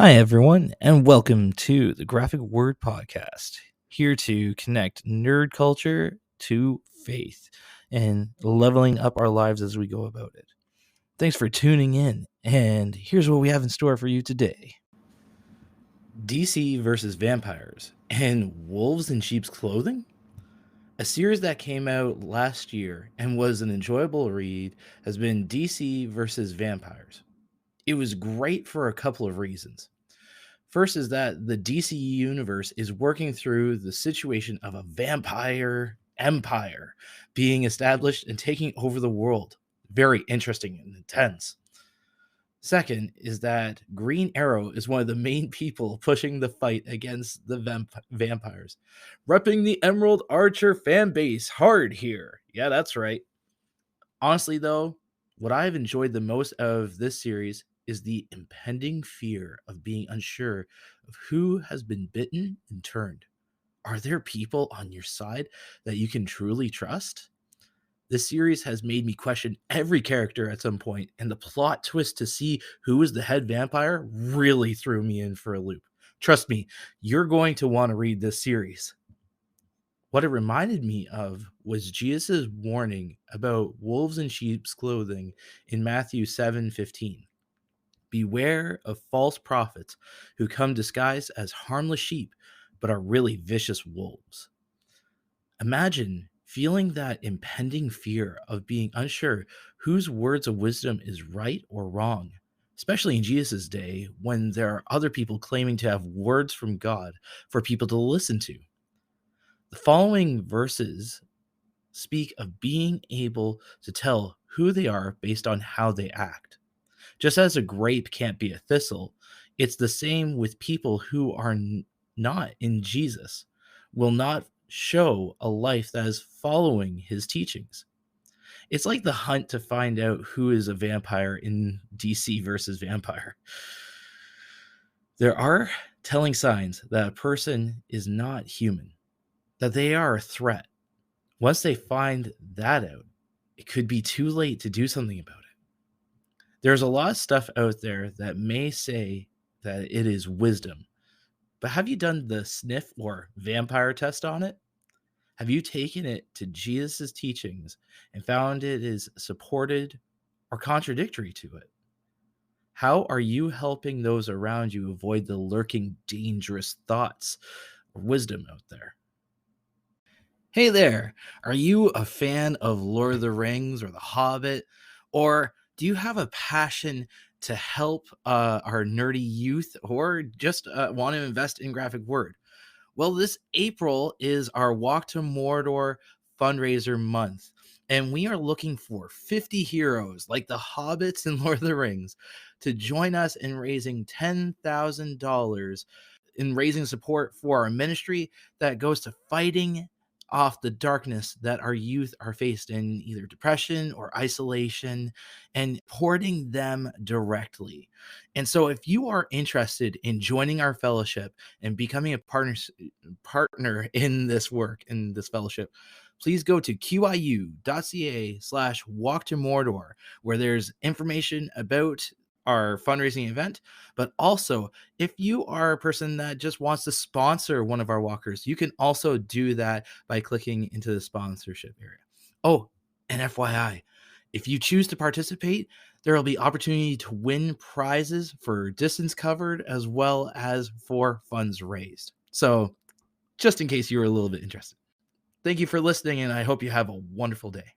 Hi, everyone, and welcome to the Graphic Word Podcast, here to connect nerd culture to faith and leveling up our lives as we go about it. Thanks for tuning in, and here's what we have in store for you today. DC versus vampires and wolves in sheep's clothing? A series that came out last year and was an enjoyable read has been DC versus vampires. It was great for a couple of reasons. First is that the DC universe is working through the situation of a vampire empire being established and taking over the world. Very interesting and intense. Second is that Green Arrow is one of the main people pushing the fight against the vampires, repping the Emerald Archer fan base hard here. Yeah, that's right. Honestly, though, what I've enjoyed the most of this series is the impending fear of being unsure of who has been bitten and turned. Are there people on your side that you can truly trust? This series has made me question every character at some point, and the plot twist to see who is the head vampire really threw me in for a loop. Trust me, you're going to want to read this series. What it reminded me of was Jesus' warning about wolves in sheep's clothing in Matthew 7:15. Beware of false prophets who come disguised as harmless sheep, but are really vicious wolves. Imagine feeling that impending fear of being unsure whose words of wisdom is right or wrong, especially in Jesus' day when there are other people claiming to have words from God for people to listen to. The following verses speak of being able to tell who they are based on how they act. Just as a grape can't be a thistle, it's the same with people who are not in Jesus, will not show a life that is following his teachings. It's like the hunt to find out who is a vampire in DC versus vampire. There are telling signs that a person is not human, that they are a threat. Once they find that out, it could be too late to do something about it. There's a lot of stuff out there that may say that it is wisdom, but have you done the sniff or vampire test on it? Have you taken it to Jesus' teachings and found it is supported or contradictory to it? How are you helping those around you avoid the lurking dangerous thoughts or wisdom out there? Hey there, are you a fan of Lord of the Rings or The Hobbit? Or do you have a passion to help our nerdy youth or just want to invest in graphic word? Well, this April is our Walk to Mordor fundraiser month, and we are looking for 50 heroes like the Hobbits and Lord of the Rings to join us in raising $10,000 in raising support for our ministry that goes to fighting off the darkness that our youth are faced in, either depression or isolation, and supporting them directly. And so if you are interested in joining our fellowship and becoming a partner in this work, in this fellowship, please go to qiu.ca/walk to Mordor, where there's information about our fundraising event. But also, if you are a person that just wants to sponsor one of our walkers, you can also do that by clicking into the sponsorship area. Oh, and FYI, if you choose to participate, there will be opportunity to win prizes for distance covered as well as for funds raised. So just in case you were a little bit interested. Thank you for listening, and I hope you have a wonderful day.